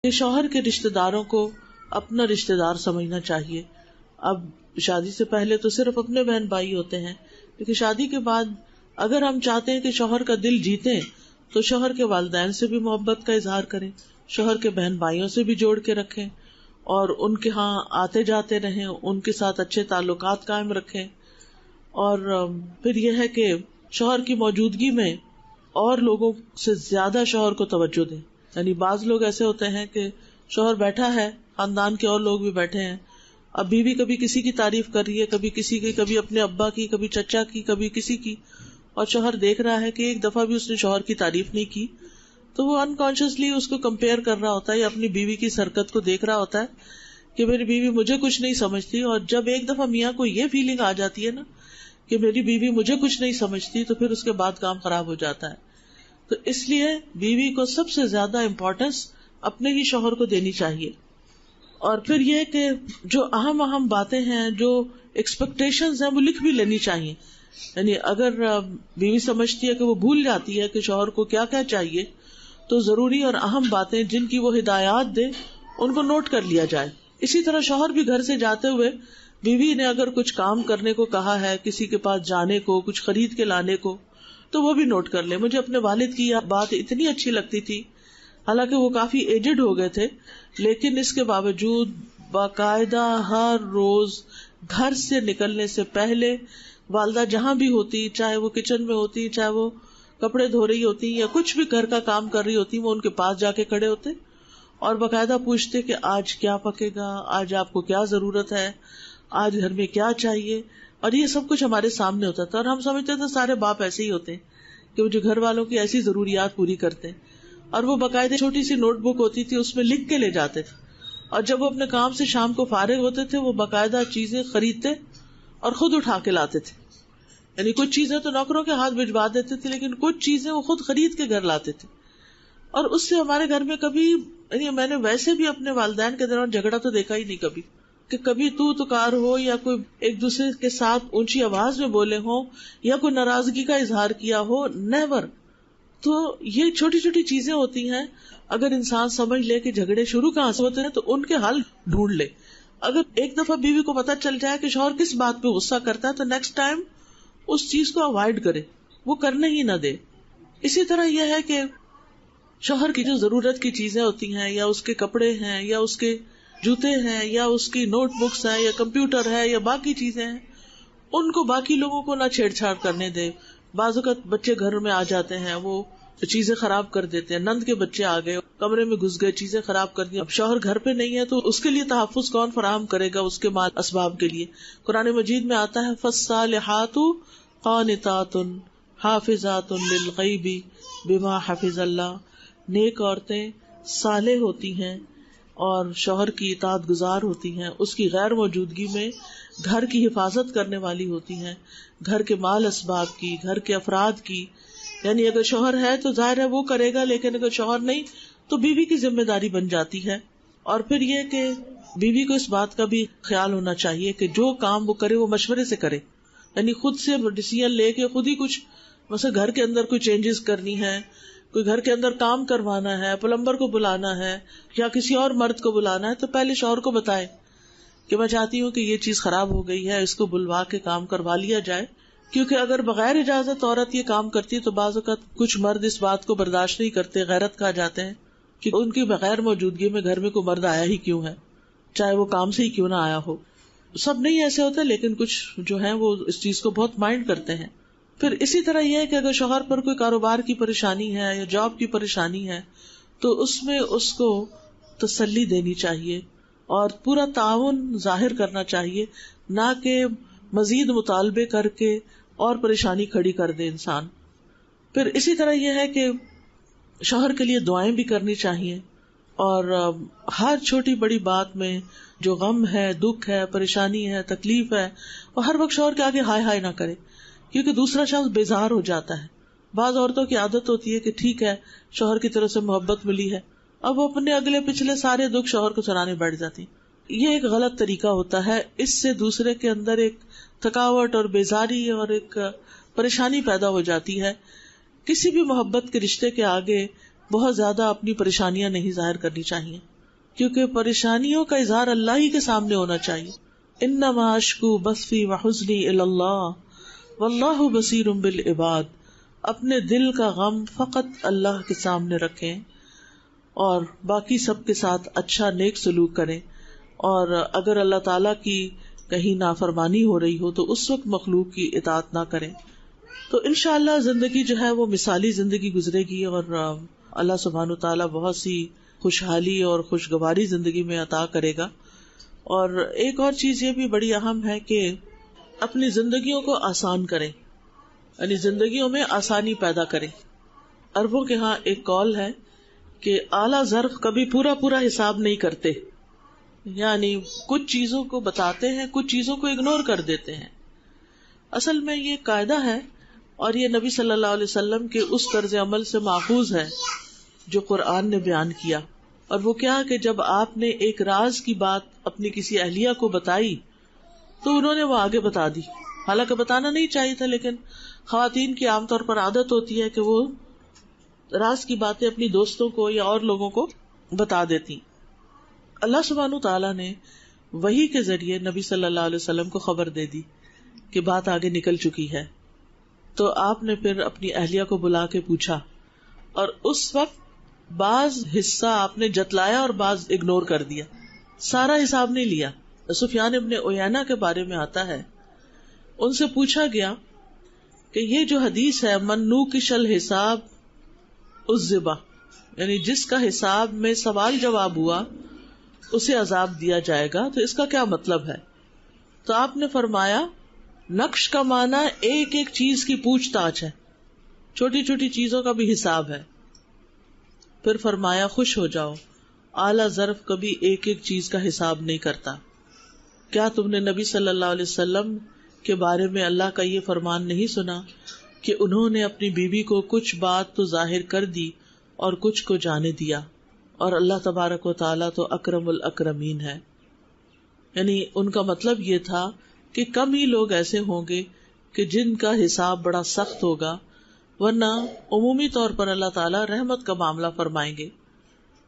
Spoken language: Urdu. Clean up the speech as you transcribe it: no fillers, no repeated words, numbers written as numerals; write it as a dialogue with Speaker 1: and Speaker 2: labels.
Speaker 1: کہ شوہر کے رشتہ داروں کو اپنا رشتہ دار سمجھنا چاہیے. اب شادی سے پہلے تو صرف اپنے بہن بھائی ہوتے ہیں، لیکن شادی کے بعد اگر ہم چاہتے ہیں کہ شوہر کا دل جیتیں تو شوہر کے والدین سے بھی محبت کا اظہار کریں، شوہر کے بہن بھائیوں سے بھی جوڑ کے رکھیں اور ان کے ہاں آتے جاتے رہیں، ان کے ساتھ اچھے تعلقات قائم رکھیں. اور پھر یہ ہے کہ شوہر کی موجودگی میں اور لوگوں سے زیادہ شوہر کو توجہ دیں. یعنی بعض لوگ ایسے ہوتے ہیں کہ شوہر بیٹھا ہے، خاندان کے اور لوگ بھی بیٹھے ہیں، اب بیوی کبھی کسی کی تعریف کر رہی ہے، کبھی کسی کی، کبھی اپنے ابا کی، کبھی چچا کی، کبھی کسی کی، اور شوہر دیکھ رہا ہے کہ ایک دفعہ بھی اس نے شوہر کی تعریف نہیں کی، تو وہ انکانشیسلی اس کو کمپیئر کر رہا ہوتا ہے یا اپنی بیوی کی حرکت کو دیکھ رہا ہوتا ہے کہ میری بیوی مجھے کچھ نہیں سمجھتی. اور جب ایک دفعہ میاں کو یہ فیلنگ آ جاتی ہے نا کہ میری بیوی مجھے کچھ نہیں سمجھتی، تو پھر اس کے بعد کام خراب ہو جاتا ہے. تو اس لیے بیوی کو سب سے زیادہ امپورٹینس اپنے ہی شوہر کو دینی چاہیے. اور پھر یہ کہ جو اہم باتیں ہیں، جو ایکسپیکٹیشنز ہیں، وہ لکھ بھی لینی چاہیے. یعنی اگر بیوی سمجھتی ہے کہ وہ بھول جاتی ہے کہ شوہر کو کیا کیا چاہیے، تو ضروری اور اہم باتیں جن کی وہ ہدایات دے ان کو نوٹ کر لیا جائے. اسی طرح شوہر بھی گھر سے جاتے ہوئے بیوی نے اگر کچھ کام کرنے کو کہا ہے، کسی کے پاس جانے کو، کچھ خرید کے لانے کو، تو وہ بھی نوٹ کر لے. مجھے اپنے والد کی یہ بات اتنی اچھی لگتی تھی، حالانکہ وہ کافی ایجڈ ہو گئے تھے، لیکن اس کے باوجود باقاعدہ ہر روز گھر سے نکلنے سے پہلے والدہ جہاں بھی ہوتی، چاہے وہ کچن میں ہوتی، چاہے وہ کپڑے دھو رہی ہوتی یا کچھ بھی گھر کا کام کر رہی ہوتی، وہ ان کے پاس جا کے کھڑے ہوتے اور باقاعدہ پوچھتے کہ آج کیا پکے گا، آج آپ کو کیا ضرورت ہے، آج گھر میں کیا چاہیے. اور یہ سب کچھ ہمارے سامنے ہوتا تھا، اور ہم سمجھتے تھے سارے باپ ایسے ہی ہوتے ہیں کہ وہ جو گھر والوں کی ایسی ضروریات پوری کرتے ہیں. اور وہ باقاعدہ چھوٹی سی نوٹ بک ہوتی تھی، اس میں لکھ کے لے جاتے تھے، اور جب وہ اپنے کام سے شام کو فارغ ہوتے تھے وہ باقاعدہ چیزیں خریدتے اور خود اٹھا کے لاتے تھے. یعنی کچھ چیزیں تو نوکروں کے ہاتھ بھجوا دیتے تھے، لیکن کچھ چیزیں وہ خود خرید کے گھر لاتے تھے. اور اس سے ہمارے گھر میں کبھی، یعنی میں نے ویسے بھی اپنے والدین کے دوران جھگڑا تو دیکھا ہی نہیں کبھی، کہ کبھی تو کار ہو یا کوئی ایک دوسرے کے ساتھ اونچی آواز میں بولے ہوں یا کوئی ناراضگی کا اظہار کیا ہو، نیور. تو یہ چھوٹی چھوٹی چیزیں ہوتی ہیں، اگر انسان سمجھ لے کہ جھگڑے شروع کہاں سے ہوتے ہیں تو ان کے حل ڈھونڈ لے. اگر ایک دفعہ بیوی کو پتہ چل جائے کہ شوہر کس بات پہ غصہ کرتا ہے تو نیکسٹ ٹائم اس چیز کو اوائڈ کرے، وہ کرنے ہی نہ دے. اسی طرح یہ ہے کہ شوہر کی جو ضرورت کی چیزیں ہوتی ہیں، یا اس کے کپڑے ہیں، یا اس کے جوتے ہیں، یا اس کی نوٹ بکس ہیں، یا کمپیوٹر ہے، یا باقی چیزیں ہیں، ان کو باقی لوگوں کو نہ چھیڑ چھاڑ کرنے دے. بعض اوقات بچے گھر میں آ جاتے ہیں، وہ چیزیں خراب کر دیتے ہیں. نند کے بچے آ گئے، کمرے میں گھس گئے، چیزیں خراب کر دی. اب شوہر گھر پہ نہیں ہے تو اس کے لیے تحفظ کون فراہم کرے گا اس کے مال اسباب کے لیے؟ قرآن مجید میں آتا ہے فالصالحات قانتات حافظات للغیب بما حفظ اللہ. نیک عورتیں صالح ہوتی ہیں اور شوہر کی اطاعت گزار ہوتی ہیں، اس کی غیر موجودگی میں گھر کی حفاظت کرنے والی ہوتی ہیں، گھر کے مال اسباب کی، گھر کے افراد کی. یعنی اگر شوہر ہے تو ظاہر ہے وہ کرے گا، لیکن اگر شوہر نہیں تو بیوی کی ذمہ داری بن جاتی ہے. اور پھر یہ کہ بیوی کو اس بات کا بھی خیال ہونا چاہیے کہ جو کام وہ کرے وہ مشورے سے کرے. یعنی خود سے ڈیسیژن لے کے خود ہی کچھ، مثلا گھر کے اندر کوئی چینجز کرنی ہے، کوئی گھر کے اندر کام کروانا ہے، پلمبر کو بلانا ہے یا کسی اور مرد کو بلانا ہے، تو پہلے شوہر کو بتائے کہ میں چاہتی ہوں کہ یہ چیز خراب ہو گئی ہے، اس کو بلوا کے کام کروا لیا جائے. کیونکہ اگر بغیر اجازت عورت یہ کام کرتی ہے تو بعض اوقات کچھ مرد اس بات کو برداشت نہیں کرتے، غیرت کھا جاتے ہیں کہ ان کی بغیر موجودگی میں گھر میں کوئی مرد آیا ہی کیوں ہے، چاہے وہ کام سے ہی کیوں نہ آیا ہو. سب نہیں ایسے ہوتے، لیکن کچھ جو ہیں وہ اس چیز کو بہت مائنڈ کرتے ہیں. پھر اسی طرح یہ ہے کہ اگر شوہر پر کوئی کاروبار کی پریشانی ہے یا جاب کی پریشانی ہے تو اس میں اس کو تسلی دینی چاہیے اور پورا تعاون ظاہر کرنا چاہیے، نہ کہ مزید مطالبے کر کے اور پریشانی کھڑی کر دے انسان. پھر اسی طرح یہ ہے کہ شوہر کے لیے دعائیں بھی کرنی چاہیے، اور ہر چھوٹی بڑی بات میں جو غم ہے، دکھ ہے، پریشانی ہے، تکلیف ہے، وہ ہر وقت شوہر کے آگے ہائے ہائے نہ کرے، کیونکہ دوسرا شخص بیزار ہو جاتا ہے. بعض عورتوں کی عادت ہوتی ہے کہ ٹھیک ہے شوہر کی طرف سے محبت ملی ہے، اب وہ اپنے اگلے پچھلے سارے دکھ شوہر کو سنانے بیٹھ جاتی. یہ ایک غلط طریقہ ہوتا ہے، اس سے دوسرے کے اندر ایک تھکاوٹ اور بیزاری اور ایک پریشانی پیدا ہو جاتی ہے. کسی بھی محبت کے رشتے کے آگے بہت زیادہ اپنی پریشانیاں نہیں ظاہر کرنی چاہیے. کیونکہ پریشانیوں کا اظہار اللہ ہی کے سامنے ہونا چاہیے. انما اشکو بثی وحزنی الی اللہ واللہ بصیر بالعباد. اپنے دل کا غم فقط اللہ کے سامنے رکھیں اور باقی سب کے ساتھ اچھا نیک سلوک کریں. اور اگر اللہ تعالیٰ کی کہیں نافرمانی ہو رہی ہو تو اس وقت مخلوق کی اطاعت نہ کریں. تو انشاءاللہ زندگی جو ہے وہ مثالی زندگی گزرے گی اور اللہ سبحانہ وتعالیٰ بہت سی خوشحالی اور خوشگواری زندگی میں عطا کرے گا. اور ایک اور چیز یہ بھی بڑی اہم ہے کہ اپنی زندگیوں کو آسان کریں، یعنی زندگیوں میں آسانی پیدا کریں. عربوں کے ہاں ایک قول ہے کہ اعلیٰ ظرف کبھی پورا پورا حساب نہیں کرتے، یعنی کچھ چیزوں کو بتاتے ہیں، کچھ چیزوں کو اگنور کر دیتے ہیں. اصل میں یہ قاعدہ ہے اور یہ نبی صلی اللہ علیہ وسلم کے اس طرز عمل سے ماخوذ ہے جو قرآن نے بیان کیا. اور وہ کیا کہ جب آپ نے ایک راز کی بات اپنی کسی اہلیہ کو بتائی تو انہوں نے وہ آگے بتا دی. حالانکہ بتانا نہیں چاہیے تھا، لیکن خواتین کی عام طور پر عادت ہوتی ہے کہ وہ راز کی باتیں اپنی دوستوں کو یا اور لوگوں کو بتا دیتی. اللہ سبحانہ تعالیٰ نے وحی کے ذریعے نبی صلی اللہ علیہ وسلم کو خبر دے دی کہ بات آگے نکل چکی ہے. تو آپ نے پھر اپنی اہلیہ کو بلا کے پوچھا، اور اس وقت بعض حصہ آپ نے جتلایا اور بعض اگنور کر دیا، سارا حساب نہیں لیا. سفیان ابن عیینہ کے بارے میں آتا ہے، ان سے پوچھا گیا کہ یہ جو حدیث ہے من نوکش الحساب عذب، یعنی جس کا حساب میں سوال جواب ہوا اسے عذاب دیا جائے گا، تو اس کا کیا مطلب ہے؟ تو آپ نے فرمایا نقش کا معنی ایک ایک چیز کی پوچھ تاچھ ہے، چھوٹی چھوٹی چیزوں کا بھی حساب ہے. پھر فرمایا خوش ہو جاؤ، اعلیٰ ظرف کبھی ایک ایک چیز کا حساب نہیں کرتا. کیا تم نے نبی صلی اللہ علیہ وسلم کے بارے میں اللہ کا یہ فرمان نہیں سنا کہ انہوں نے اپنی بیوی کو کچھ بات تو ظاہر کر دی اور کچھ کو جانے دیا، اور اللہ تبارک و تعالیٰ تو اکرم الاکرمین ہے. یعنی ان کا مطلب یہ تھا کہ کم ہی لوگ ایسے ہوں گے کہ جن کا حساب بڑا سخت ہوگا، ورنہ عمومی طور پر اللہ تعالیٰ رحمت کا معاملہ فرمائیں گے.